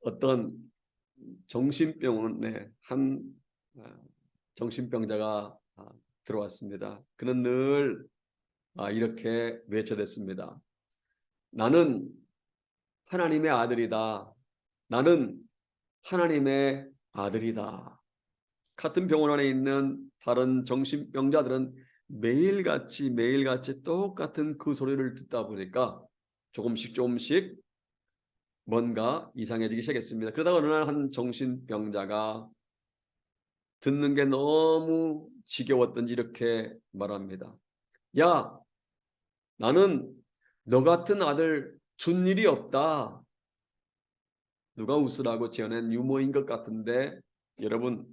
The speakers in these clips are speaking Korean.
어떤 정신병원에 한 정신병자가 들어왔습니다. 그는 늘 이렇게 외쳐댔습니다. 나는 하나님의 아들이다. 나는 하나님의 아들이다. 같은 병원 안에 있는 다른 정신병자들은 매일같이 똑같은 그 소리를 듣다 보니까 조금씩 뭔가 이상해지기 시작했습니다. 그러다가 어느 날 한 정신병자가 듣는 게 너무 지겨웠던지 이렇게 말합니다. 야, 나는 너 같은 아들 준 일이 없다. 누가 웃으라고 지어낸 유머인 것 같은데 여러분,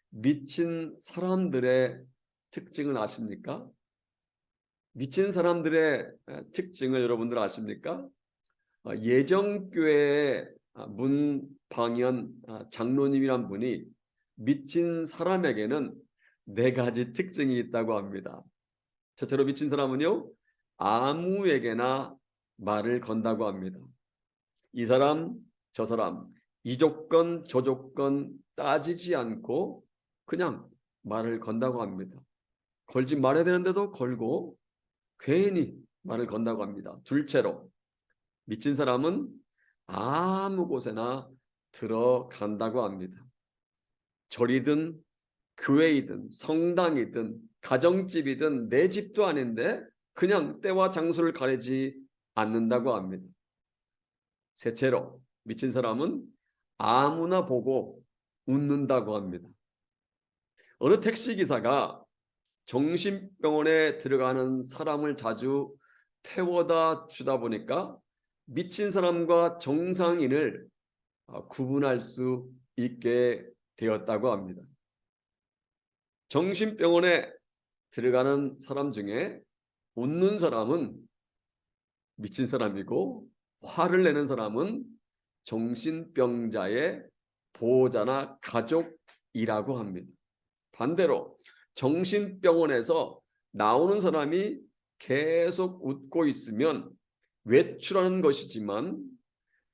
미친 사람들의 특징을 아십니까? 미친 사람들의 특징을 여러분들 아십니까? 예정교회의 문방현 장로님이란 분이 미친 사람에게는 4가지 특징이 있다고 합니다. 첫째로 미친 사람은요, 아무에게나 말을 건다고 합니다. 이 사람, 저 사람, 이 조건, 저 조건 따지지 않고 그냥 말을 건다고 합니다. 걸지 말아야 되는데도 걸고 괜히 말을 건다고 합니다. 둘째로, 미친 사람은 아무 곳에나 들어간다고 합니다. 절이든 교회이든 성당이든 가정집이든 내 집도 아닌데 그냥 때와 장소를 가리지 않는다고 합니다. 셋째로 미친 사람은 아무나 보고 웃는다고 합니다. 어느 택시기사가 정신병원에 들어가는 사람을 자주 태워다 주다 보니까 미친 사람과 정상인을 구분할 수 있게 되었다고 합니다. 정신병원에 들어가는 사람 중에 웃는 사람은 미친 사람이고 화를 내는 사람은 정신병자의 보호자나 가족이라고 합니다. 반대로 정신병원에서 나오는 사람이 계속 웃고 있으면 외출하는 것이지만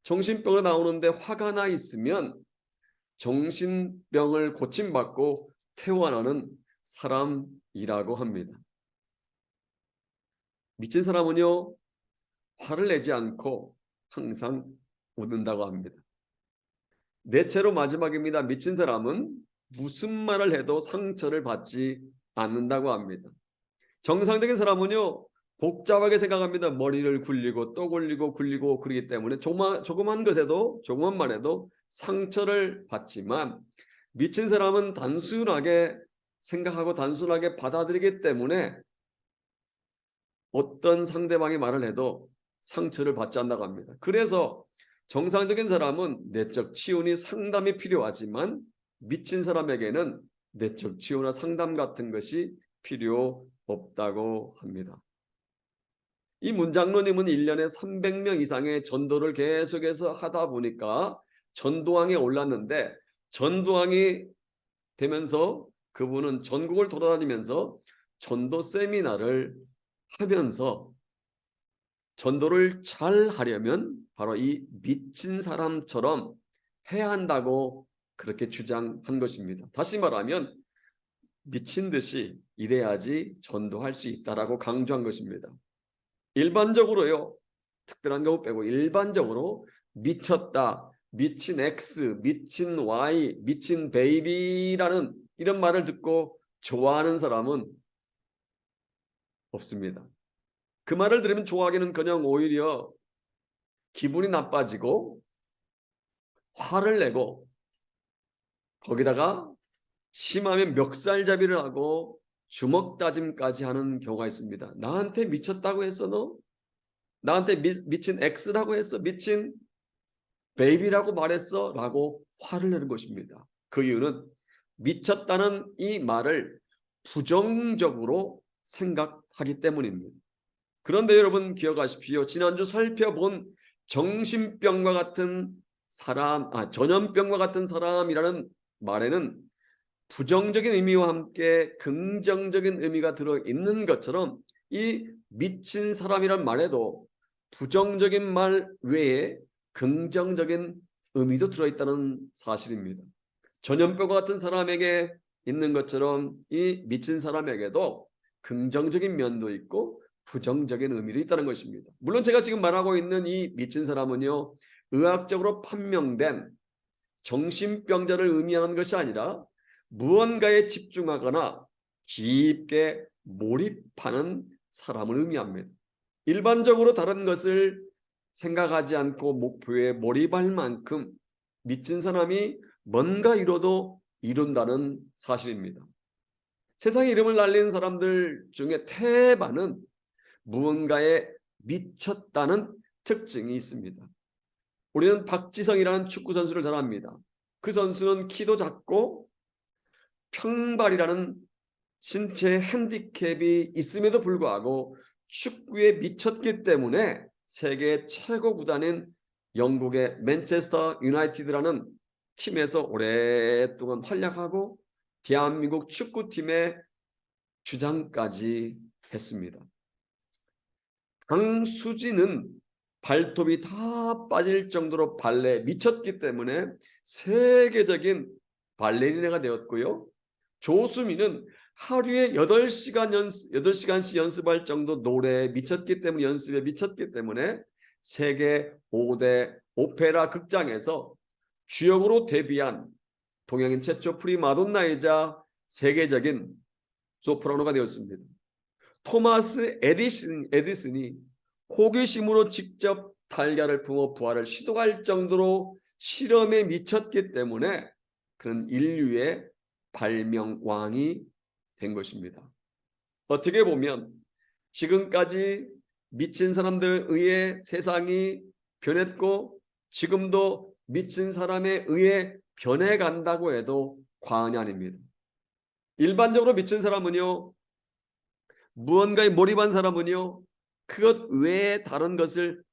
정신병원에 나오는데 화가 나 있으면 정신병을 고침받고 퇴원하는 사람이라고 합니다. 미친 사람은요, 화를 내지 않고 항상 웃는다고 합니다. 넷째로 마지막입니다. 미친 사람은 무슨 말을 해도 상처를 받지 않는다고 합니다. 정상적인 사람은요, 복잡하게 생각합니다. 머리를 굴리고 또 굴리고 그러기 때문에 조그만 것에도 조그만 말에도 상처를 받지만 미친 사람은 단순하게 생각하고 단순하게 받아들이기 때문에 어떤 상대방이 말을 해도 상처를 받지 않는다고 합니다. 그래서 정상적인 사람은 내적 치유니 상담이 필요하지만 미친 사람에게는 내적 치유나 상담 같은 것이 필요 없다고 합니다. 이 문장로님은 1년에 300명 이상의 전도를 계속해서 하다 보니까 전도왕에 올랐는데 전도왕이 되면서 그분은 전국을 돌아다니면서 전도 세미나를 하면서 전도를 잘 하려면 바로 이 미친 사람처럼 해야 한다고 그렇게 주장한 것입니다. 다시 말하면 미친 듯이 일해야지 전도할 수 있다라고 강조한 것입니다. 일반적으로요, 특별한 경우 빼고 일반적으로 미쳤다, 미친 X, 미친 Y, 미친 베이비라는 이런 말을 듣고 좋아하는 사람은 없습니다. 그 말을 들으면 좋아하기는커녕 오히려 기분이 나빠지고 화를 내고 거기다가 심하면 멱살잡이를 하고 주먹다짐까지 하는 경우가 있습니다. 나한테 미쳤다고 했어 너? 나한테 미친 X라고 했어? 미친 베이비라고 말했어? 라고 화를 내는 것입니다. 그 이유는 미쳤다는 이 말을 부정적으로 생각하기 때문입니다. 그런데 여러분 기억하십시오. 지난주 살펴본 정신병과 같은 사람, 전염병과 같은 사람이라는 말에는 부정적인 의미와 함께 긍정적인 의미가 들어있는 것처럼 이 미친 사람이란 말에도 부정적인 말 외에 긍정적인 의미도 들어있다는 사실입니다. 전염병과 같은 사람에게 있는 것처럼 이 미친 사람에게도 긍정적인 면도 있고 부정적인 의미도 있다는 것입니다. 물론 제가 지금 말하고 있는 이 미친 사람은요, 의학적으로 판명된 정신병자를 의미하는 것이 아니라 무언가에 집중하거나 깊게 몰입하는 사람을 의미합니다. 일반적으로 다른 것을 생각하지 않고 목표에 몰입할 만큼 미친 사람이 뭔가 이뤄도 이룬다는 사실입니다. 세상에 이름을 날리는 사람들 중에 태반은 무언가에 미쳤다는 특징이 있습니다. 우리는 박지성이라는 축구 선수를 잘 압니다. 그 선수는 키도 작고 평발이라는 신체 핸디캡이 있음에도 불구하고 축구에 미쳤기 때문에 세계 최고 구단인 영국의 맨체스터 유나이티드라는 팀에서 오랫동안 활약하고 대한민국 축구팀의 주장까지 했습니다. 강수진은 발톱이 다 빠질 정도로 발레에 미쳤기 때문에 세계적인 발레리나가 되었고요. 조수미는 하루에 8시간씩 연습할 정도 노래에 미쳤기 때문에, 연습에 미쳤기 때문에 세계 5대 오페라 극장에서 주역으로 데뷔한 동양인 최초 프리마돈나이자 세계적인 소프라노가 되었습니다. 토마스 에디슨이 호기심으로 직접 달걀을 품어 부활을 시도할 정도로 실험에 미쳤기 때문에 그는 인류의 발명왕이 된 것입니다. 어떻게 보면 지금까지 미친 사람들에 의해 세상이 변했고 지금도 미친 사람에 의해 변해간다고 해도 과언이 아닙니다. 일반적으로 미친 사람은요, 무언가에 몰입한 사람은요, 그것 외에 다른 것을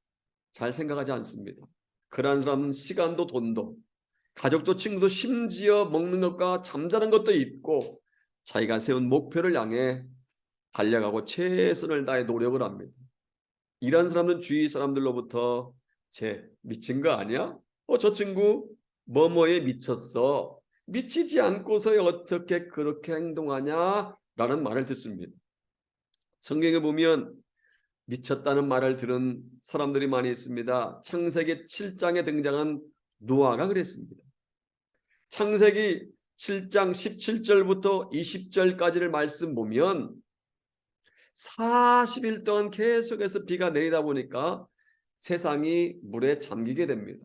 잘 생각하지 않습니다. 그러한 사람은 시간도 돈도 가족도 친구도 심지어 먹는 것과 잠자는 것도 있고 자기가 세운 목표를 향해 달려가고 최선을 다해 노력을 합니다. 이런 사람은 주위 사람들로부터 쟤 미친 거 아니야? 저 친구 뭐뭐에 미쳤어. 미치지 않고서 어떻게 그렇게 행동하냐? 라는 말을 듣습니다. 성경에 보면 미쳤다는 말을 들은 사람들이 많이 있습니다. 창세기 7장에 등장한 노아가 그랬습니다. 창세기 7장 17절부터 20절까지를 말씀 보면 40일 동안 계속해서 비가 내리다 보니까 세상이 물에 잠기게 됩니다.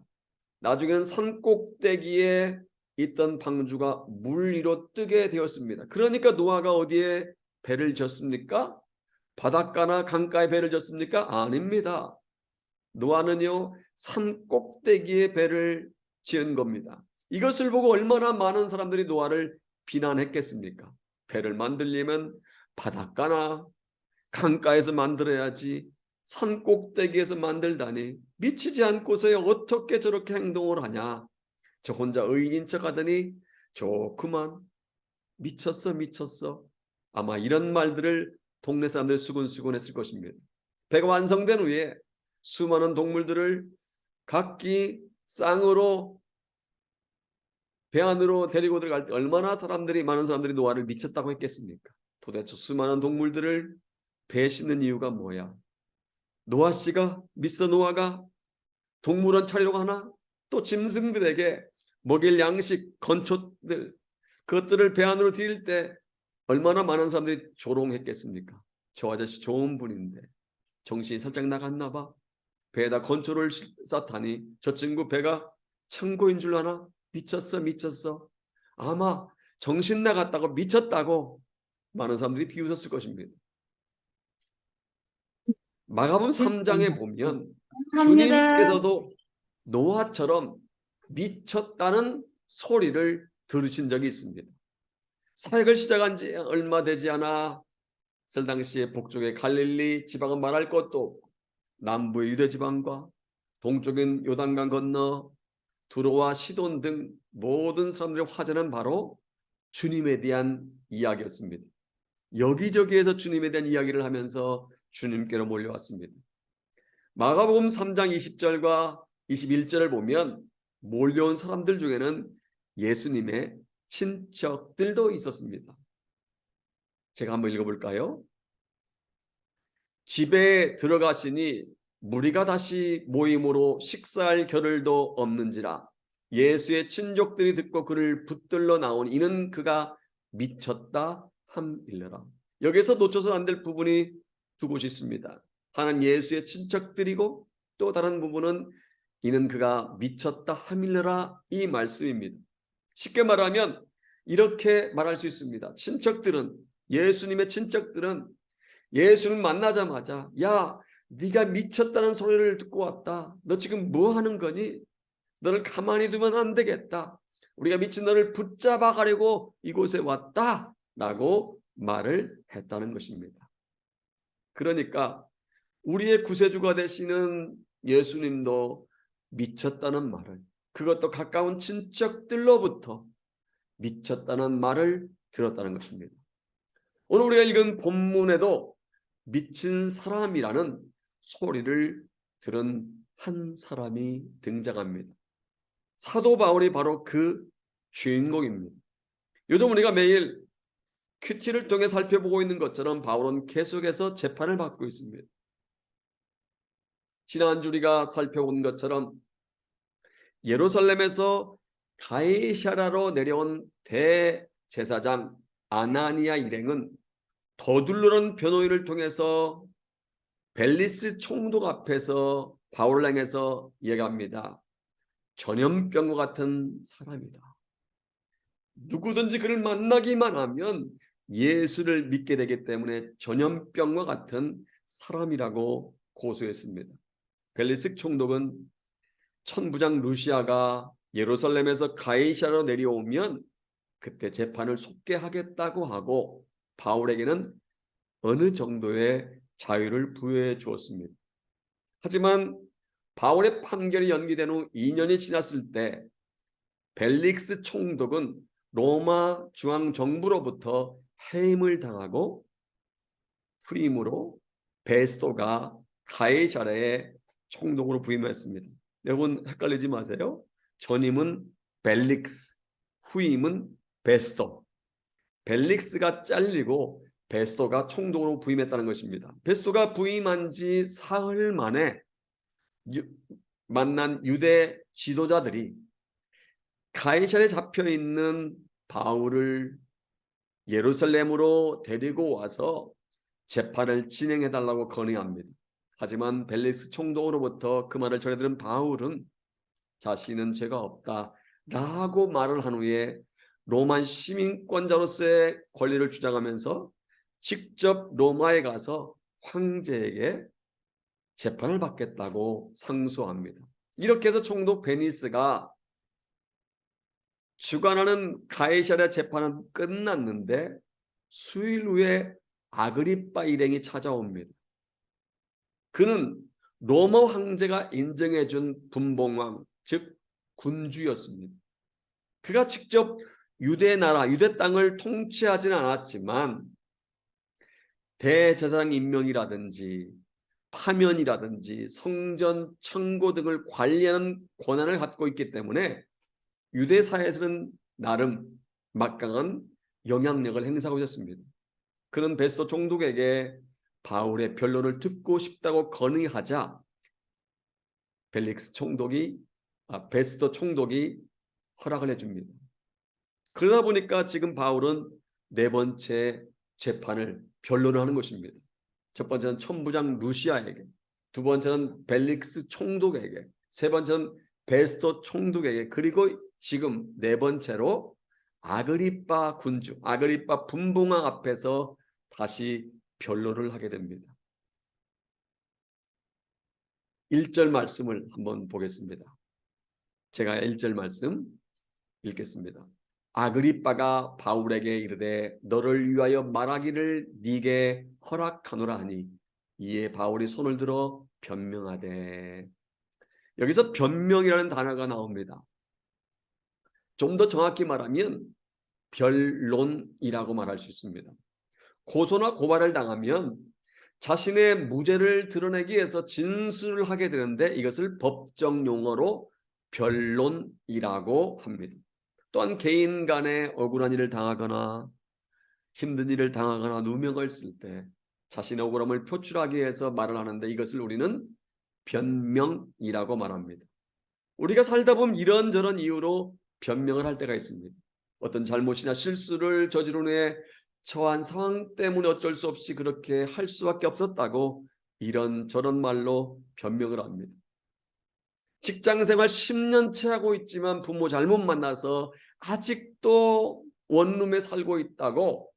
나중에는 산 꼭대기에 있던 방주가 물 위로 뜨게 되었습니다. 그러니까 노아가 어디에 배를 졌습니까? 바닷가나 강가에 배를 졌습니까? 아닙니다. 노아는요, 산 꼭대기에 배를 지은 겁니다. 이것을 보고 얼마나 많은 사람들이 노아를 비난했겠습니까? 배를 만들려면 바닷가나 강가에서 만들어야지 산 꼭대기에서 만들다니 미치지 않고서야 어떻게 저렇게 행동을 하냐. 저 혼자 의인인 척 하더니 좋구만. 미쳤어. 아마 이런 말들을 동네 사람들 수군수군 했을 것입니다. 배가 완성된 후에 수많은 동물들을 각기 쌍으로 배 안으로 데리고 들어갈 때 얼마나 많은 사람들이 노아를 미쳤다고 했겠습니까? 도대체 수많은 동물들을 배에 싣는 이유가 뭐야? 노아 씨가, 미스터 노아가 동물원 차리려고 하나? 또 짐승들에게 먹일 양식, 건초들, 그것들을 배 안으로 들일 때 얼마나 많은 사람들이 조롱했겠습니까? 저 아저씨 좋은 분인데 정신이 살짝 나갔나 봐. 배에다 건초를 쌓다니 저 친구 배가 창고인 줄 아나? 미쳤어. 아마 정신 나갔다고 미쳤다고 많은 사람들이 비웃었을 것입니다. 마가복음 3장에 보면 주님께서도 노아처럼 미쳤다는 소리를 들으신 적이 있습니다. 사역을 시작한 지 얼마 되지 않아 셀 당시에 북쪽의 갈릴리 지방은 말할 것도 없고 남부의 유대 지방과 동쪽인 요단강 건너 두로와 시돈 등 모든 사람들의 화제는 바로 주님에 대한 이야기였습니다. 여기저기에서 주님에 대한 이야기를 하면서 주님께로 몰려왔습니다. 마가복음 3장 20절과 21절을 보면 몰려온 사람들 중에는 예수님의 친척들도 있었습니다. 제가 한번 읽어볼까요? 집에 들어가시니 무리가 다시 모임으로 식사할 겨를도 없는지라 예수의 친족들이 듣고 그를 붙들러 나오니 이는 그가 미쳤다 함일러라. 여기서 놓쳐서는 안 될 부분이 두 곳이 있습니다. 하나는 예수의 친척들이고 또 다른 부분은 이는 그가 미쳤다 함일러라 이 말씀입니다. 쉽게 말하면 이렇게 말할 수 있습니다. 친척들은, 예수님의 친척들은 예수를 만나자마자 야, 네가 미쳤다는 소리를 듣고 왔다. 너 지금 뭐 하는 거니? 너를 가만히 두면 안 되겠다. 우리가 미친 너를 붙잡아 가려고 이곳에 왔다 라고 말을 했다는 것입니다. 그러니까 우리의 구세주가 되시는 예수님도 미쳤다는 말을, 그것도 가까운 친척들로부터 미쳤다는 말을 들었다는 것입니다. 오늘 우리가 읽은 본문에도 미친 사람이라는 소리를 들은 한 사람이 등장합니다. 사도 바울이 바로 그 주인공입니다. 요즘 우리가 매일 큐티를 통해 살펴보고 있는 것처럼 바울은 계속해서 재판을 받고 있습니다. 지난주 우리가 살펴본 것처럼 예루살렘에서 가이사랴로 내려온 대제사장 아나니아 일행은 더둘러는 변호인을 통해서 벨리스 총독 앞에서 바울을 향해서 얘기합니다. 전염병과 같은 사람이다. 누구든지 그를 만나기만 하면 예수를 믿게 되기 때문에 전염병과 같은 사람이라고 고소했습니다. 벨리스 총독은 천부장 루시아가 예루살렘에서 가이사랴로 내려오면 그때 재판을 속개하겠다고 하고 바울에게는 어느 정도의 자유를 부여해 주었습니다. 하지만 바울의 판결이 연기된 후 2년이 지났을 때 벨릭스 총독은 로마 중앙정부로부터 해임을 당하고 후임으로 베스토가 가이사랴의 총독으로 부임했습니다. 여러분 헷갈리지 마세요. 전임은 벨릭스, 후임은 베스토. 벨릭스가 잘리고 베스토가 총독으로 부임했다는 것입니다. 베스토가 부임한 지 사흘 만에 만난 유대 지도자들이 가이사랴에 잡혀있는 바울을 예루살렘으로 데리고 와서 재판을 진행해달라고 건의합니다. 하지만 벨릭스 총독으로부터 그 말을 전해 들은 바울은 자신은 죄가 없다라고 말을 한 후에 로마 시민권자로서의 권리를 주장하면서 직접 로마에 가서 황제에게 재판을 받겠다고 상소합니다. 이렇게 해서 총독 베니스가 주관하는 가이사랴 재판은 끝났는데 수일 후에 아그리빠 일행이 찾아옵니다. 그는 로마 황제가 인정해준 분봉왕, 즉 군주였습니다. 그가 직접 유대 나라, 유대 땅을 통치하지는 않았지만 대제사장 임명이라든지 파면이라든지 성전, 청고 등을 관리하는 권한을 갖고 있기 때문에 유대 사회에서는 나름 막강한 영향력을 행사하고 있었습니다. 그는 베스토 총독에게 바울의 변론을 듣고 싶다고 건의하자 베스토 총독이 허락을 해줍니다. 그러다 보니까 지금 바울은 네 번째 재판을 변론을 하는 것입니다. 첫 번째는 천부장 루시아에게, 두 번째는 벨릭스 총독에게, 세 번째는 베스토 총독에게, 그리고 지금 네 번째로 아그리빠 군주, 아그리빠 분봉왕 앞에서 다시 변론을 하게 됩니다. 1절 말씀을 한번 보겠습니다. 제가 1절 말씀 읽겠습니다. 아그리빠가 바울에게 이르되 너를 위하여 말하기를 네게 허락하노라 하니 이에 바울이 손을 들어 변명하되, 여기서 변명이라는 단어가 나옵니다. 좀 더 정확히 말하면 변론이라고 말할 수 있습니다. 고소나 고발을 당하면 자신의 무죄를 드러내기 위해서 진술을 하게 되는데 이것을 법정 용어로 변론이라고 합니다. 또한 개인 간에 억울한 일을 당하거나 힘든 일을 당하거나 누명을 쓸 때 자신의 억울함을 표출하기 위해서 말을 하는데 이것을 우리는 변명이라고 말합니다. 우리가 살다 보면 이런저런 이유로 변명을 할 때가 있습니다. 어떤 잘못이나 실수를 저지른 후에 처한 상황 때문에 어쩔 수 없이 그렇게 할 수밖에 없었다고 이런저런 말로 변명을 합니다. 직장생활 10년째 하고 있지만 부모 잘못 만나서 아직도 원룸에 살고 있다고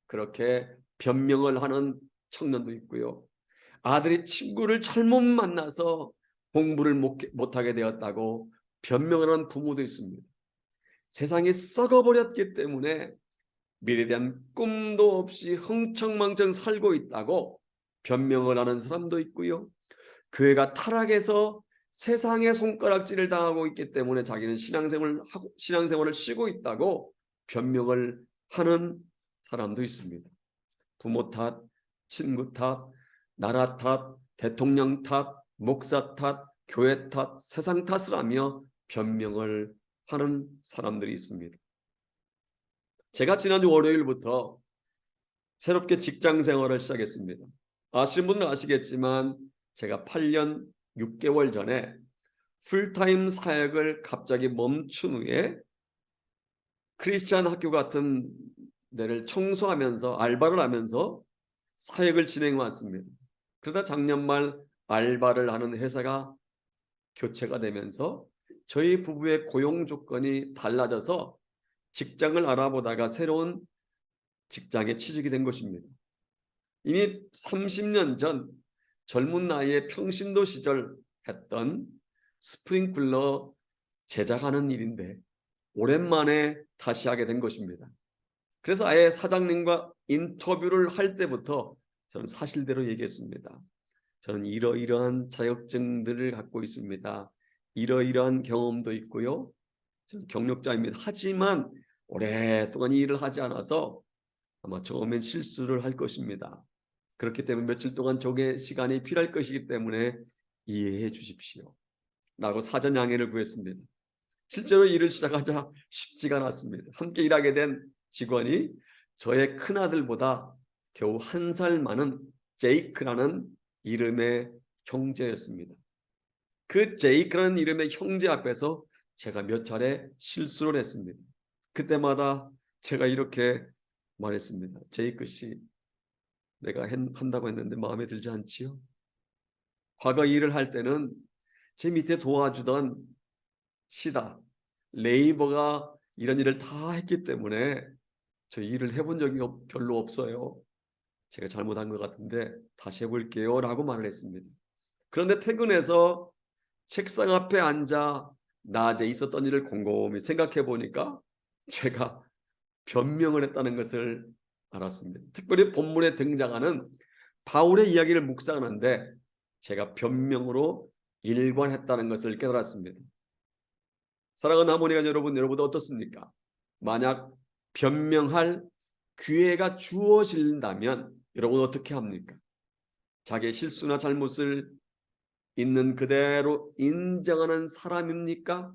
그렇게 변명을 하는 청년도 있고요. 아들이 친구를 잘못 만나서 공부를 못하게 되었다고 변명을 하는 부모도 있습니다. 세상이 썩어버렸기 때문에 미래에 대한 꿈도 없이 흥청망청 살고 있다고 변명을 하는 사람도 있고요. 교회가 타락해서 세상의 손가락질을 당하고 있기 때문에 자기는 신앙생활을 쉬고 있다고 변명을 하는 사람도 있습니다. 부모 탓, 친구 탓, 나라 탓, 대통령 탓, 목사 탓, 교회 탓, 세상 탓을 하며 변명을 하는 사람들이 있습니다. 제가 지난주 월요일부터 새롭게 직장 생활을 시작했습니다. 아시는 분들은 아시겠지만 제가 8년 6개월 전에 풀타임 사역을 갑자기 멈춘 후에 크리스찬 학교 같은 데를 청소하면서 알바를 하면서 사역을 진행해 왔습니다. 그러다 작년 말 알바를 하는 회사가 교체가 되면서 저희 부부의 고용 조건이 달라져서 직장을 알아보다가 새로운 직장에 취직이 된 것입니다. 이미 30년 전 젊은 나이에 평신도 시절 했던 스프링클러 제작하는 일인데 오랜만에 다시 하게 된 것입니다. 그래서 아예 사장님과 인터뷰를 할 때부터 저는 사실대로 얘기했습니다. 저는 이러이러한 자격증들을 갖고 있습니다. 이러이러한 경험도 있고요. 저는 경력자입니다. 하지만 오랫동안 이 일을 하지 않아서 아마 처음엔 실수를 할 것입니다. 그렇기 때문에 며칠 동안 조개 시간이 필요할 것이기 때문에 이해해 주십시오. 라고 사전 양해를 구했습니다. 실제로 일을 시작하자 쉽지가 않았습니다. 함께 일하게 된 직원이 저의 큰아들보다 겨우 1살 많은 제이크라는 이름의 형제였습니다. 그 제이크라는 이름의 형제 앞에서 제가 몇 차례 실수를 했습니다. 그때마다 제가 이렇게 말했습니다. 제이크 씨, 내가 한다고 했는데 마음에 들지 않지요? 과거 일을 할 때는 제 밑에 도와주던 시다, 레이버가 이런 일을 다 했기 때문에 저 일을 해본 적이 별로 없어요. 제가 잘못한 것 같은데 다시 해볼게요 라고 말을 했습니다. 그런데 퇴근해서 책상 앞에 앉아 낮에 있었던 일을 곰곰이 생각해 보니까 제가 변명을 했다는 것을 알았습니다. 특별히 본문에 등장하는 바울의 이야기를 묵상하는데 제가 변명으로 일관했다는 것을 깨달았습니다. 사랑하는 하모니가 여러분도 어떻습니까? 만약 변명할 기회가 주어진다면 여러분 어떻게 합니까? 자기의 실수나 잘못을 있는 그대로 인정하는 사람입니까?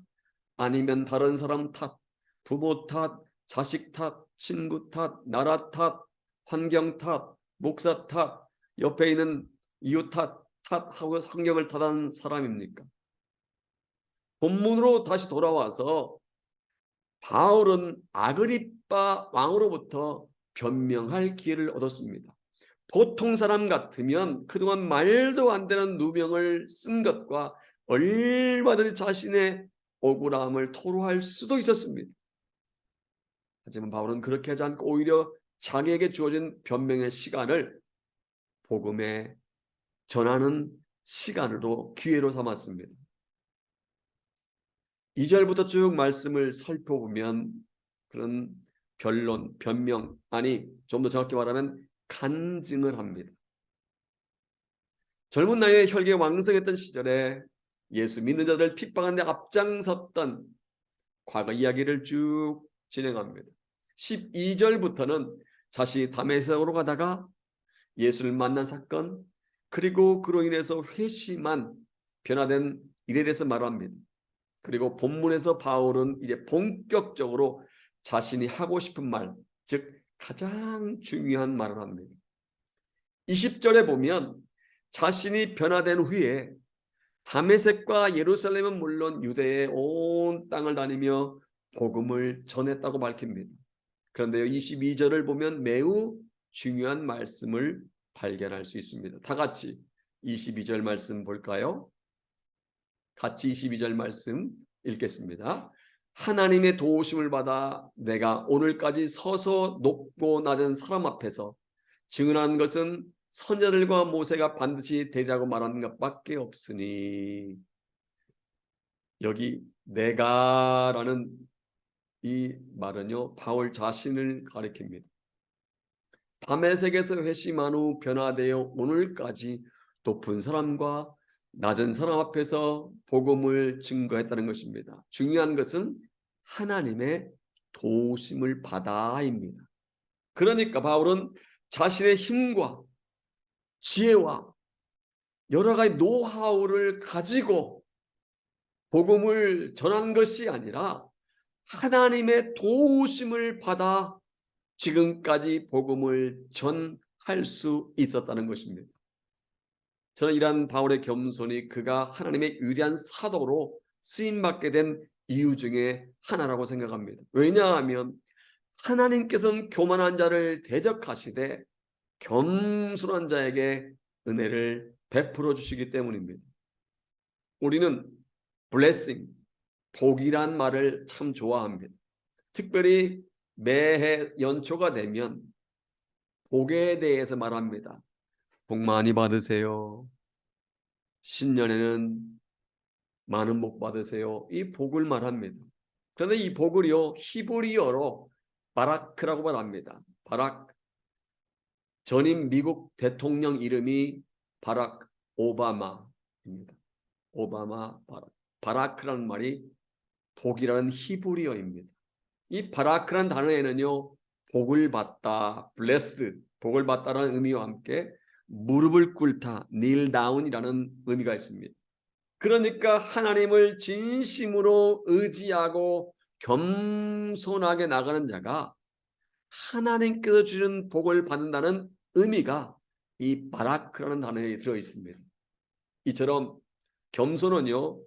아니면 다른 사람 탓, 부모 탓, 자식 탓, 친구 탓, 나라 탓, 환경 탓, 목사 탓, 옆에 있는 이웃 탓하고 성경을 탓하는 사람입니까? 본문으로 다시 돌아와서 바울은 아그리빠 왕으로부터 변명할 기회를 얻었습니다. 보통 사람 같으면 그동안 말도 안 되는 누명을 쓴 것과 얼마든지 자신의 억울함을 토로할 수도 있었습니다. 하지만 바울은 그렇게 하지 않고 오히려 자기에게 주어진 변명의 시간을 복음에 전하는 시간으로 기회로 삼았습니다. 2절부터 쭉 말씀을 살펴보면 그런 변론, 변명, 아니 좀 더 정확히 말하면 간증을 합니다. 젊은 나이에 혈기가 왕성했던 시절에 예수 믿는 자들을 핍박하는 데 앞장섰던 과거 이야기를 쭉 진행합니다. 12절부터는 자신이 다메섹으로 가다가 예수를 만난 사건, 그리고 그로 인해서 회심한 변화된 일에 대해서 말합니다. 그리고 본문에서 바울은 이제 본격적으로 자신이 하고 싶은 말, 즉 가장 중요한 말을 합니다. 20절에 보면 자신이 변화된 후에 다메섹과 예루살렘은 물론 유대의 온 땅을 다니며 복음을 전했다고 밝힙니다. 그런데요, 22절을 보면 매우 중요한 말씀을 발견할 수 있습니다. 다 같이 22절 말씀 볼까요? 같이 22절 말씀 읽겠습니다. 하나님의 도우심을 받아 내가 오늘까지 서서 높고 낮은 사람 앞에서 증언한 것은 선자들과 모세가 반드시 되리라고 말하는 것밖에 없으니. 여기 내가라는 이 말은요, 바울 자신을 가리킵니다. 다메섹에서 회심한 후 변화되어 오늘까지 높은 사람과 낮은 사람 앞에서 복음을 증거했다는 것입니다. 중요한 것은 하나님의 도우심을 받아입니다. 그러니까 바울은 자신의 힘과 지혜와 여러 가지 노하우를 가지고 복음을 전한 것이 아니라 하나님의 도우심을 받아 지금까지 복음을 전할 수 있었다는 것입니다. 저는 이러한 바울의 겸손이 그가 하나님의 위대한 사도로 쓰임받게 된 이유 중에 하나라고 생각합니다. 왜냐하면 하나님께서는 교만한 자를 대적하시되 겸손한 자에게 은혜를 베풀어 주시기 때문입니다. 우리는 blessing, 복이란 말을 참 좋아합니다. 특별히 매해 연초가 되면 복에 대해서 말합니다. 복 많이 받으세요. 신년에는 많은 복 받으세요. 이 복을 말합니다. 그런데 이 복을요, 히브리어로 바라크라고 말합니다. 바락. 전임 미국 대통령 이름이 바락 오바마입니다. 오바마 바락. 바라크라는 말이 복이라는 히브리어입니다. 이 바라크라는 단어에는요, 복을 받다, blessed, 복을 받다라는 의미와 함께 무릎을 꿇다, kneel down이라는 의미가 있습니다. 그러니까 하나님을 진심으로 의지하고 겸손하게 나가는 자가 하나님께서 주신 복을 받는다는 의미가 이 바라크라는 단어에 들어 있습니다. 이처럼 겸손은요,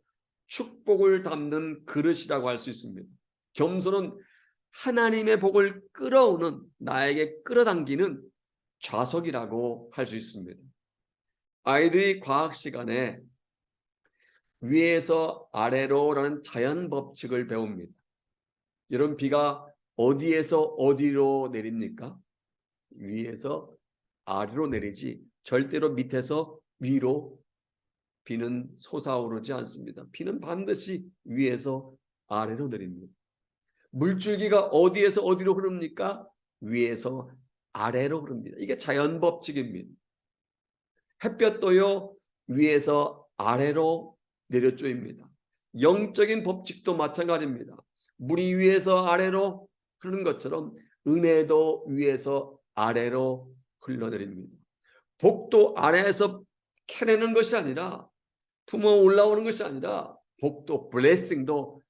축복을 담는 그릇이라고 할 수 있습니다. 겸손은 하나님의 복을 끌어오는, 나에게 끌어당기는 좌석이라고 할 수 있습니다. 아이들이 과학 시간에 위에서 아래로라는 자연 법칙을 배웁니다. 여러분, 비가 어디에서 어디로 내립니까? 위에서 아래로 내리지 절대로 밑에서 위로 비는 솟아오르지 않습니다. 비는 반드시 위에서 아래로 내립니다. 물줄기가 어디에서 어디로 흐릅니까? 위에서 아래로 흐릅니다. 이게 자연 법칙입니다. 햇볕도요, 위에서 아래로 내려쪼입니다. 영적인 법칙도 마찬가지입니다. 물이 위에서 아래로 흐르는 것처럼 은혜도 위에서 아래로 흘러내립니다. 복도 아래에서 캐내는 것이 아니라, 품어 올라오는 것이 아니라, 복도, blessing도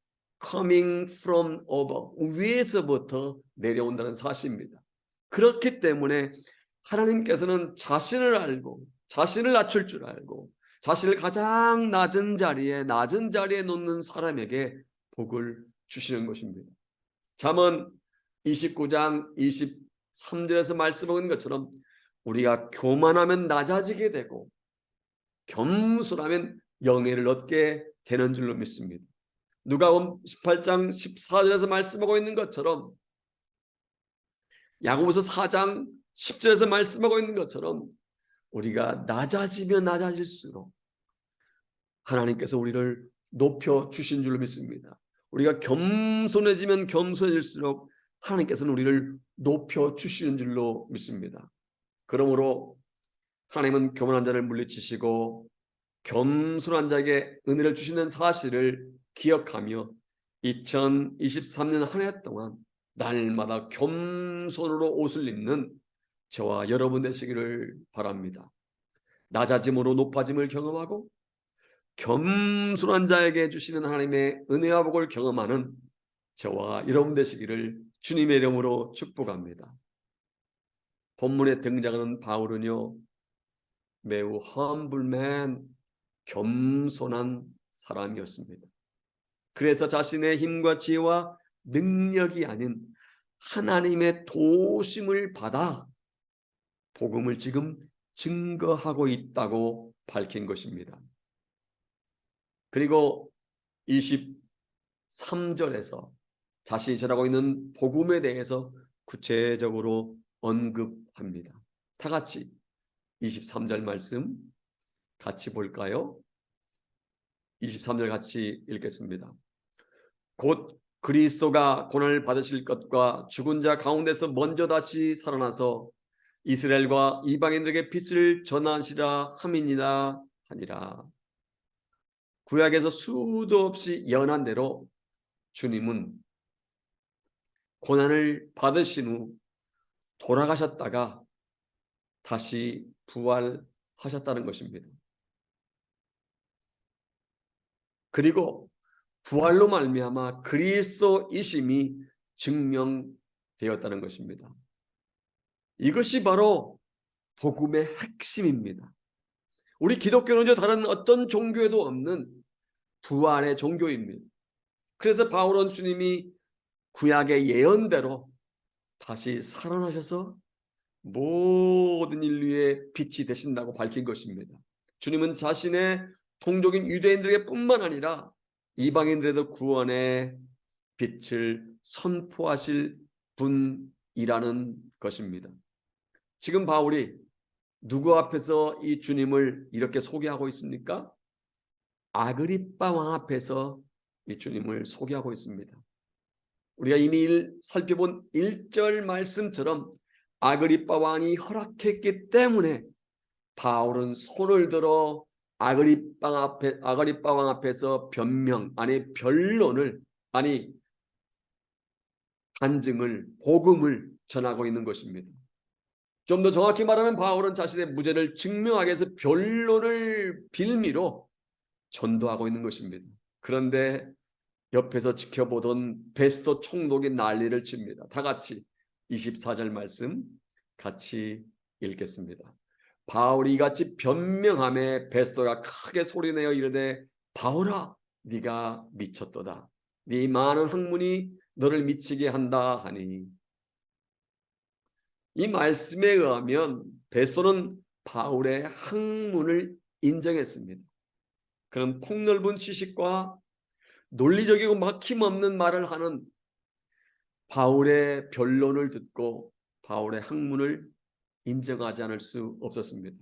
coming from above, 위에서부터 내려온다는 사실입니다. 그렇기 때문에 하나님께서는 자신을 알고 자신을 낮출 줄 알고 자신을 가장 낮은 자리에 놓는 사람에게 복을 주시는 것입니다. 잠언 29장 23절에서 말씀하는 것처럼 우리가 교만하면 낮아지게 되고 겸손하면 영예를 얻게 되는 줄로 믿습니다. 누가복음 18장 14절에서 말씀하고 있는 것처럼, 야고보서 4장 10절에서 말씀하고 있는 것처럼 우리가 낮아지면 낮아질수록 하나님께서 우리를 높여 주신 줄로 믿습니다. 우리가 겸손해지면 겸손해질수록 하나님께서는 우리를 높여 주시는 줄로 믿습니다. 그러므로 하나님은 교만한 자를 물리치시고 겸손한 자에게 은혜를 주시는 사실을 기억하며 2023년 한 해 동안 날마다 겸손으로 옷을 입는 저와 여러분 되시기를 바랍니다. 낮아짐으로 높아짐을 경험하고 겸손한 자에게 주시는 하나님의 은혜와 복을 경험하는 저와 여러분 되시기를 주님의 이름으로 축복합니다. 본문에 등장하는 바울은요, 매우 humble man, 겸손한 사람이었습니다. 그래서 자신의 힘과 지혜와 능력이 아닌 하나님의 도우심을 받아 복음을 지금 증거하고 있다고 밝힌 것입니다. 그리고 23절에서 자신이 전하고 있는 복음에 대해서 구체적으로 언급합니다. 다 같이 23절 말씀 같이 볼까요? 23절 같이 읽겠습니다. 곧 그리스도가 고난을 받으실 것과 죽은 자 가운데서 먼저 다시 살아나서 이스라엘과 이방인들에게 빛을 전하시라 함이니라 하니라. 구약에서 수도 없이 예언한 대로 주님은 고난을 받으신 후 돌아가셨다가 다시 부활하셨다는 것입니다. 그리고 부활로 말미암아 그리스도이심이 증명되었다는 것입니다. 이것이 바로 복음의 핵심입니다. 우리 기독교는 다른 어떤 종교에도 없는 부활의 종교입니다. 그래서 바울은 주님이 구약의 예언대로 다시 살아나셔서 모든 인류의 빛이 되신다고 밝힌 것입니다. 주님은 자신의 동족인 유대인들에게 뿐만 아니라 이방인들에도 구원의 빛을 선포하실 분이라는 것입니다. 지금 바울이 누구 앞에서 이 주님을 이렇게 소개하고 있습니까? 아그리빠 왕 앞에서 이 주님을 소개하고 있습니다. 우리가 이미 살펴본 1절 말씀처럼 아그리빠 왕이 허락했기 때문에 바울은 손을 들어 아그리빠 왕 앞에서 변론을 간증을 복음을 전하고 있는 것입니다. 좀 더 정확히 말하면 바울은 자신의 무죄를 증명하기 위해서 변론을 빌미로 전도하고 있는 것입니다. 그런데 옆에서 지켜보던 베스도 총독이 난리를 칩니다. 다 같이 24절 말씀 같이 읽겠습니다. 바울이 이같이 변명함에 베스도가 크게 소리내어 이르되 바울아 네가 미쳤도다. 네 많은 학문이 너를 미치게 한다 하니. 이 말씀에 의하면 베스도는 바울의 학문을 인정했습니다. 그런 폭넓은 지식과 논리적이고 막힘없는 말을 하는 바울의 변론을 듣고 바울의 학문을 인정하지 않을 수 없었습니다.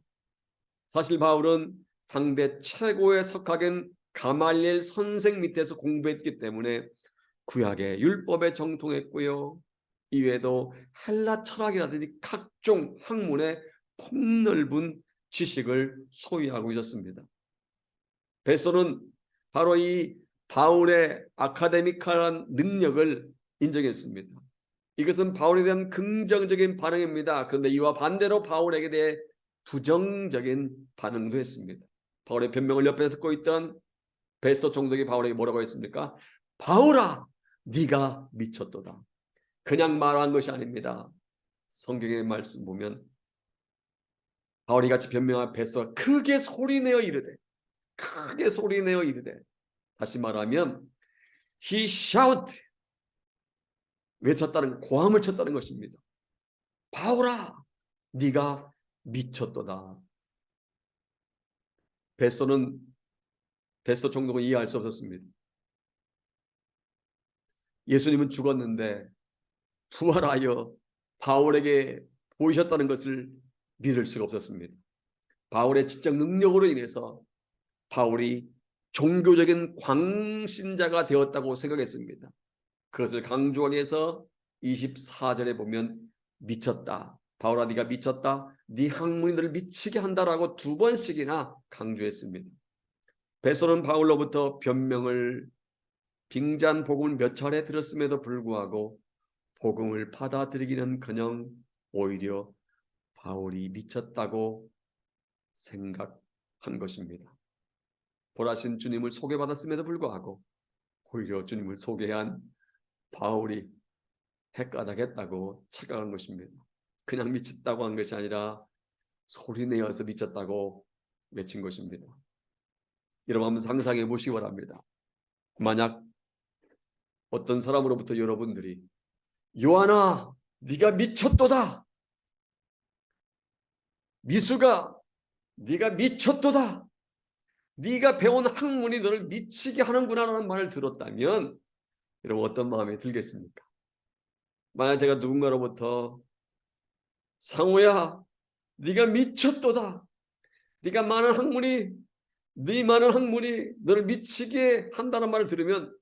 사실 바울은 당대 최고의 석학인 가말리엘 선생 밑에서 공부했기 때문에 구약의 율법에 정통했고요. 이외에도 헬라 철학이라든지 각종 학문의 폭넓은 지식을 소유하고 있었습니다. 베소는 바로 이 바울의 아카데미컬한 능력을 인정했습니다. 이것은 바울에 대한 긍정적인 반응입니다. 그런데 이와 반대로 바울에게 대해 부정적인 반응도 했습니다. 바울의 변명을 옆에서 듣고 있던 베스도 총독이 바울에게 뭐라고 했습니까? 바울아, 네가 미쳤도다. 그냥 말한 것이 아닙니다. 성경의 말씀 보면 바울이 같이 변명한 베스도가 크게 소리내어 이르되 다시 말하면 he shout 외쳤다는 고함을 쳤다는 것입니다. 바울아 네가 미쳤도다. 베스도 총독은 이해할 수 없었습니다. 예수님은 죽었는데 부활하여 바울에게 보이셨다는 것을 믿을 수가 없었습니다. 바울의 지적 능력으로 인해서 바울이 종교적인 광신자가 되었다고 생각했습니다. 그것을 강조하기 위해서 24절에 보면 미쳤다. 바울아 네가 미쳤다. 네 학문이 너를 미치게 한다라고 2번씩이나 강조했습니다. 베소는 바울로부터 변명을 빙자한 복음을 몇 차례 들었음에도 불구하고 복음을 받아들이기는커녕 오히려 바울이 미쳤다고 생각한 것입니다. 보라신 주님을 소개받았음에도 불구하고 오히려 주님을 소개한 바울이 헷가닥했다고 착각한 것입니다. 그냥 미쳤다고 한 것이 아니라 소리내어서 미쳤다고 외친 것입니다. 여러분 한번 상상해 보시기 바랍니다. 만약 어떤 사람으로부터 여러분들이 요한아 네가 미쳤도다, 미수가 네가 미쳤도다, 네가 배운 학문이 너를 미치게 하는구나 라는 말을 들었다면 여러분 어떤 마음이 들겠습니까? 만약 제가 누군가로부터 상호야 네가 미쳤도다, 네가 네 많은 학문이 너를 미치게 한다는 말을 들으면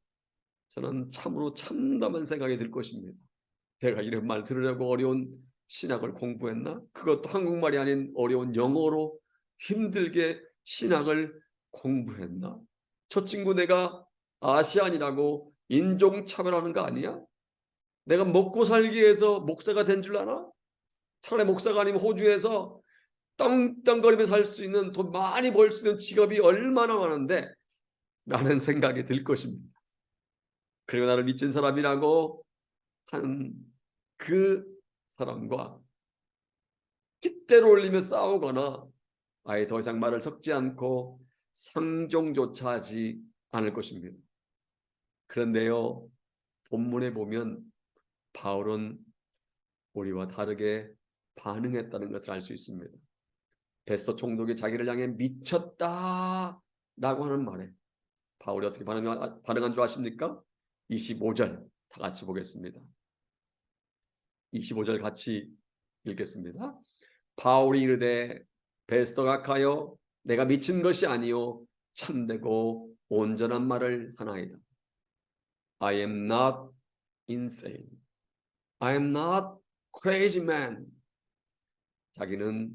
저는 참으로 참담한 생각이 들 것입니다. 내가 이런 말 들으려고 어려운 신학을 공부했나? 그것도 한국말이 아닌 어려운 영어로 힘들게 신학을 공부했나? 저 친구 내가 아시안이라고 인종차별하는 거 아니야? 내가 먹고 살기 위해서 목사가 된 줄 아나? 차라리 목사가 아니면 호주에서 떵떵거리며 살 수 있는, 돈 많이 벌 수 있는 직업이 얼마나 많은데 라는 생각이 들 것입니다. 그리고 나를 미친 사람이라고 한 그 사람과 깃대로 올리며 싸우거나 아예 더 이상 말을 섞지 않고 상종조차 하지 않을 것입니다. 그런데요, 본문에 보면 바울은 우리와 다르게 반응했다는 것을 알 수 있습니다. 베스토 총독이 자기를 향해 미쳤다라고 하는 말에 바울이 어떻게 반응한 줄 아십니까? 25절 다 같이 보겠습니다. 25절 같이 읽겠습니다. 바울이 이르되 베스토가 가여 내가 미친 것이 아니요 참되고 온전한 말을 하나이다. I am not insane. I am not crazy man. 자기는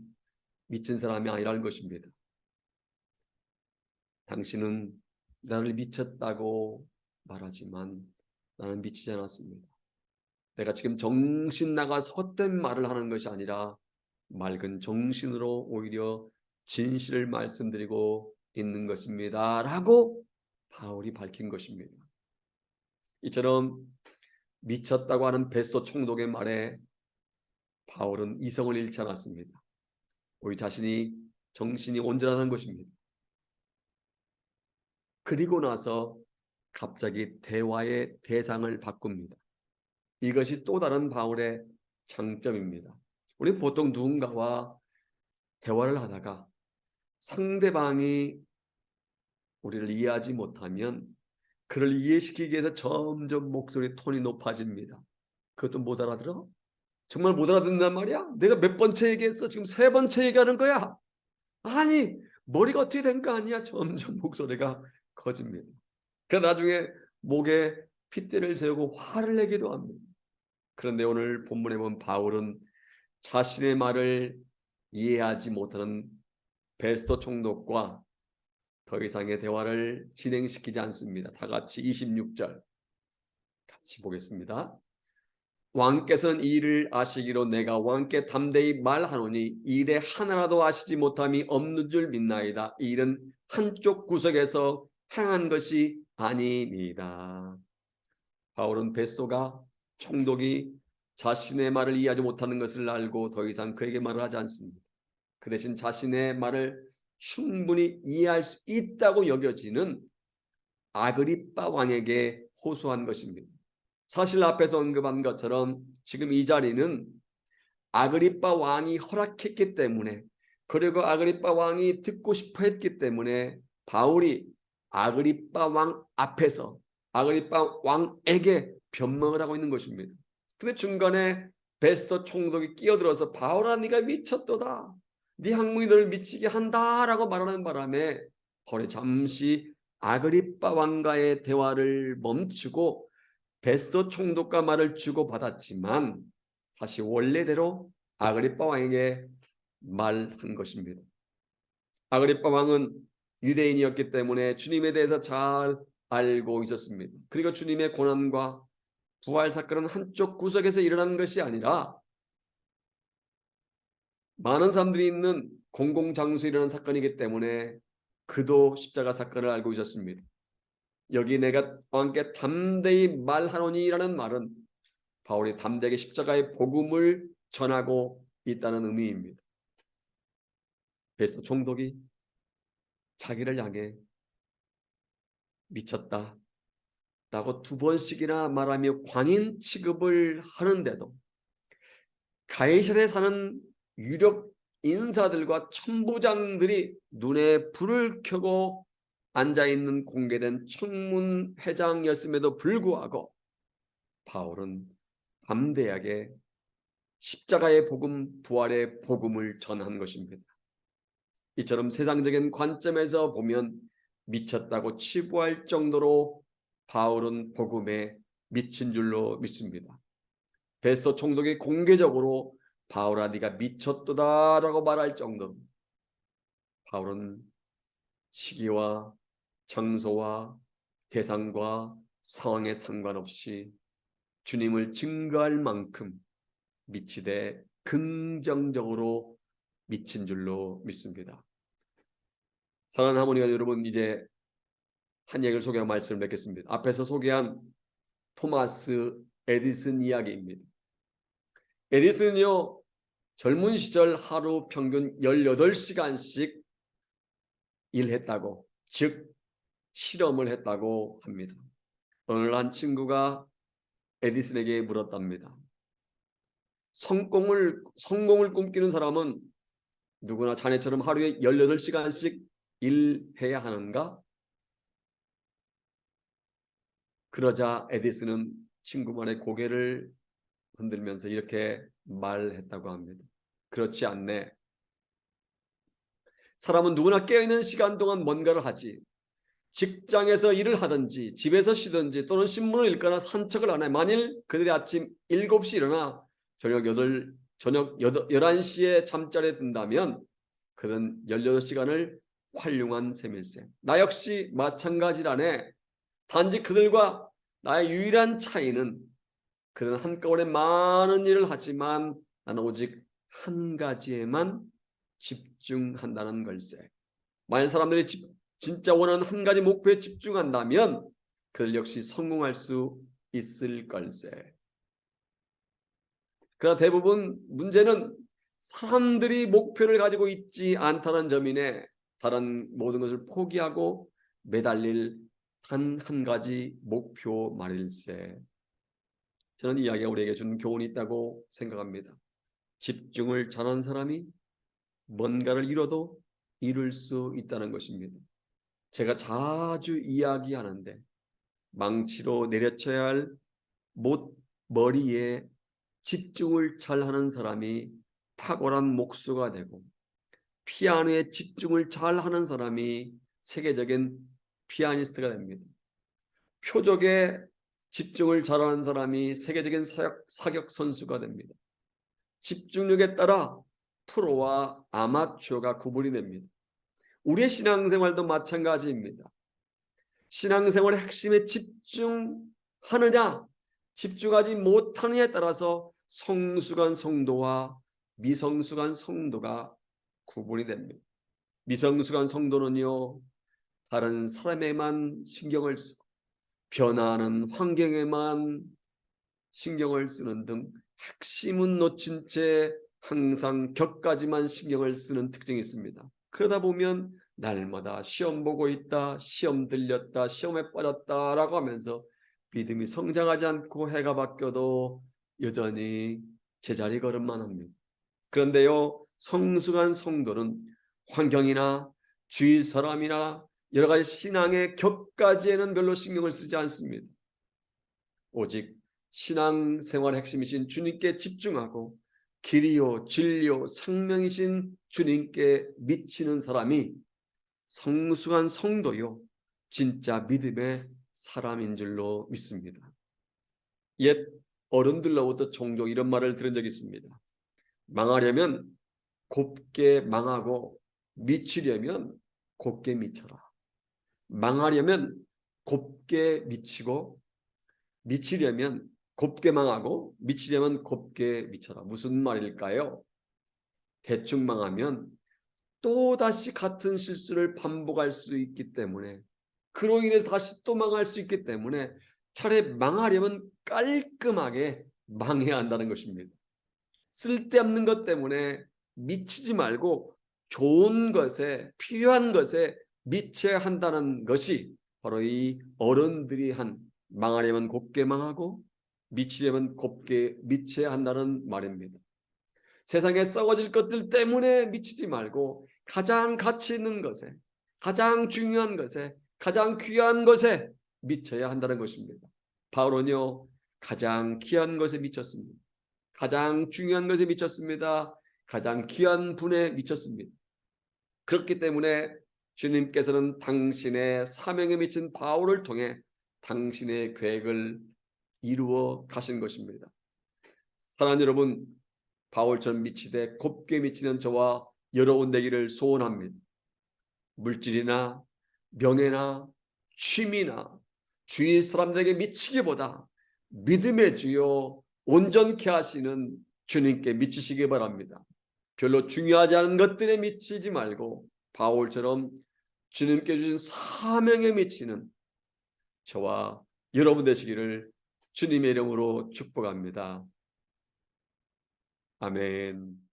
미친 사람이 아니라는 것입니다. 당신은 나를 미쳤다고 말하지만 나는 미치지 않았습니다. 내가 지금 정신 나가서 헛된 말을 하는 것이 아니라 맑은 정신으로 오히려 진실을 말씀드리고 있는 것입니다. 라고 바울이 밝힌 것입니다. 이처럼 미쳤다고 하는 베스토 총독의 말에 바울은 이성을 잃지 않았습니다. 오히려 자신이 정신이 온전하다는 것입니다. 그리고 나서 갑자기 대화의 대상을 바꿉니다. 이것이 또 다른 바울의 장점입니다. 우리 보통 누군가와 대화를 하다가 상대방이 우리를 이해하지 못하면 그를 이해시키기 위해서 점점 목소리 톤이 높아집니다. 그것도 못 알아들어? 정말 못 알아듣는단 말이야? 내가 몇 번째 얘기했어? 지금 세 번째 얘기하는 거야? 아니 머리가 어떻게 된 거 아니야? 점점 목소리가 커집니다. 그래서 나중에 목에 핏대를 세우고 화를 내기도 합니다. 그런데 오늘 본문에 보면 바울은 자신의 말을 이해하지 못하는 베스토 총독과 더 이상의 대화를 진행시키지 않습니다. 다 같이 26절 같이 보겠습니다. 왕께서는 이 일을 아시기로 내가 왕께 담대히 말하노니 이 일에 하나라도 아시지 못함이 없는 줄 믿나이다. 이 일은 한쪽 구석에서 행한 것이 아니니이다. 바울은 베스토가 총독이 자신의 말을 이해하지 못하는 것을 알고 더 이상 그에게 말을 하지 않습니다. 그 대신 자신의 말을 충분히 이해할 수 있다고 여겨지는 아그리빠 왕에게 호소한 것입니다. 사실 앞에서 언급한 것처럼 지금 이 자리는 아그리빠 왕이 허락했기 때문에, 그리고 아그리빠 왕이 듣고 싶어 했기 때문에 바울이 아그리빠 왕 앞에서 아그리빠 왕에게 변명을 하고 있는 것입니다. 근데 중간에 베스토 총독이 끼어들어서 바울아 네가 미쳤도다, 네 학문이 너를 미치게 한다라고 말하는 바람에 바울이 잠시 아그리빠 왕과의 대화를 멈추고 베스토 총독과 말을 주고받았지만 다시 원래대로 아그리빠 왕에게 말한 것입니다. 아그리빠 왕은 유대인이었기 때문에 주님에 대해서 잘 알고 있었습니다. 그리고 주님의 고난과 부활 사건은 한쪽 구석에서 일어나는 것이 아니라 많은 사람들이 있는 공공장소에 일어난 사건이기 때문에 그도 십자가 사건을 알고 있었습니다. 여기 내가 왕께 담대히 말하노니라는 말은 바울이 담대하게 십자가의 복음을 전하고 있다는 의미입니다. 베스도 총독이 자기를 향해 미쳤다 라고 2번씩이나 말하며 광인 취급을 하는데도 가이사랴에 사는 유력 인사들과 천부장들이 눈에 불을 켜고 앉아있는 공개된 청문회장이었음에도 불구하고 바울은 담대하게 십자가의 복음, 부활의 복음을 전한 것입니다. 이처럼 세상적인 관점에서 보면 미쳤다고 치부할 정도로 바울은 복음에 미친 줄로 믿습니다. 베스도 총독이 공개적으로 바울아 네가 미쳤도다 라고 말할 정도로 바울은 시기와 장소와 대상과 상황에 상관없이 주님을 증거할 만큼 미치되 긍정적으로 미친 줄로 믿습니다. 사랑하는 하모니가 여러분, 이제 한 얘기를 소개하고 말씀을 맺겠습니다. 앞에서 소개한 토마스 에디슨 이야기입니다. 에디슨은요, 젊은 시절 하루 평균 18시간씩 일했다고, 즉 실험을 했다고 합니다. 어느 한 친구가 에디슨에게 물었답니다. 성공을 꿈꾸는 사람은 누구나 자네처럼 하루에 18시간씩 일해야 하는가? 그러자 에디슨은 친구만의 고개를 흔들면서 이렇게 말했다고 합니다. 그렇지 않네. 사람은 누구나 깨어있는 시간 동안 뭔가를 하지. 직장에서 일을 하든지 집에서 쉬든지 또는 신문을 읽거나 산책을 하나 만일 그들이 아침 7시 일어나 저녁 11시에 잠자리에 든다면 그들은 18시간을 활용한 셈일세. 나 역시 마찬가지라네. 단지 그들과 나의 유일한 차이는 그들은 한꺼번에 많은 일을 하지만 나는 오직 한 가지에만 집중한다는 걸세. 만일 사람들이 진짜 원하는 한 가지 목표에 집중한다면 그들 역시 성공할 수 있을 걸세. 그러나 대부분 문제는 사람들이 목표를 가지고 있지 않다는 점이네. 다른 모든 것을 포기하고 매달릴 한 가지 목표 말일세. 저는 이 이야기가 우리에게 주는 교훈이 있다고 생각합니다. 집중을 잘하는 사람이 뭔가를 이뤄도 이룰 수 있다는 것입니다. 제가 자주 이야기하는데 망치로 내려쳐야 할 머리에 집중을 잘하는 사람이 탁월한 목수가 되고 피아노에 집중을 잘하는 사람이 세계적인 피아니스트가 됩니다. 표적에 집중을 잘하는 사람이 세계적인 사격 선수가 됩니다. 집중력에 따라 프로와 아마추어가 구분이 됩니다. 우리의 신앙생활도 마찬가지입니다. 신앙생활의 핵심에 집중하느냐, 집중하지 못하느냐에 따라서 성숙한 성도와 미성숙한 성도가 구분이 됩니다. 미성숙한 성도는요, 다른 사람에만 신경을 쓰고 변화하는 환경에만 신경을 쓰는 등 핵심은 놓친 채 항상 격까지만 신경을 쓰는 특징이 있습니다. 그러다 보면 날마다 시험 보고 있다, 시험 들렸다, 시험에 빠졌다 라고 하면서 믿음이 성장하지 않고 해가 바뀌어도 여전히 제자리 걸음만 합니다. 그런데요, 성숙한 성도는 환경이나 주위 사람이나 여러 가지 신앙의 격까지에는 별로 신경을 쓰지 않습니다. 오직 신앙생활의 핵심이신 주님께 집중하고 길이요 진리요 생명이신 주님께 미치는 사람이 성숙한 성도요 진짜 믿음의 사람인 줄로 믿습니다. 옛 어른들로부터 종종 이런 말을 들은 적이 있습니다. 망하려면 곱게 망하고 미치려면 곱게 미쳐라. 망하려면 곱게 미치고 미치려면 곱게 망하고 미치려면 곱게 미쳐라. 무슨 말일까요? 대충 망하면 또다시 같은 실수를 반복할 수 있기 때문에, 그로 인해서 다시 또 망할 수 있기 때문에 차라리 망하려면 깔끔하게 망해야 한다는 것입니다. 쓸데없는 것 때문에 미치지 말고 좋은 것에, 필요한 것에 미쳐야 한다는 것이 바로 이 어른들이 한 망하려면 곱게 망하고 미치려면 곱게 미쳐야 한다는 말입니다. 세상에 썩어질 것들 때문에 미치지 말고 가장 가치 있는 것에, 가장 중요한 것에, 가장 귀한 것에 미쳐야 한다는 것입니다. 바울은요, 가장 귀한 것에 미쳤습니다. 가장 중요한 것에 미쳤습니다. 가장 귀한 분에 미쳤습니다. 그렇기 때문에 주님께서는 당신의 사명에 미친 바울을 통해 당신의 계획을 이루어 가신 것입니다. 사랑하는 여러분, 바울처럼 미치되 곱게 미치는 저와 여러분 되기를 소원합니다. 물질이나 명예나 취미나 주위 사람들에게 미치기보다 믿음의 주요 온전케 하시는 주님께 미치시기 바랍니다. 별로 중요하지 않은 것들에 미치지 말고 바울처럼 주님께 주신 사명에 미치는 저와 여러분 되시기를 주님의 이름으로 축복합니다. 아멘.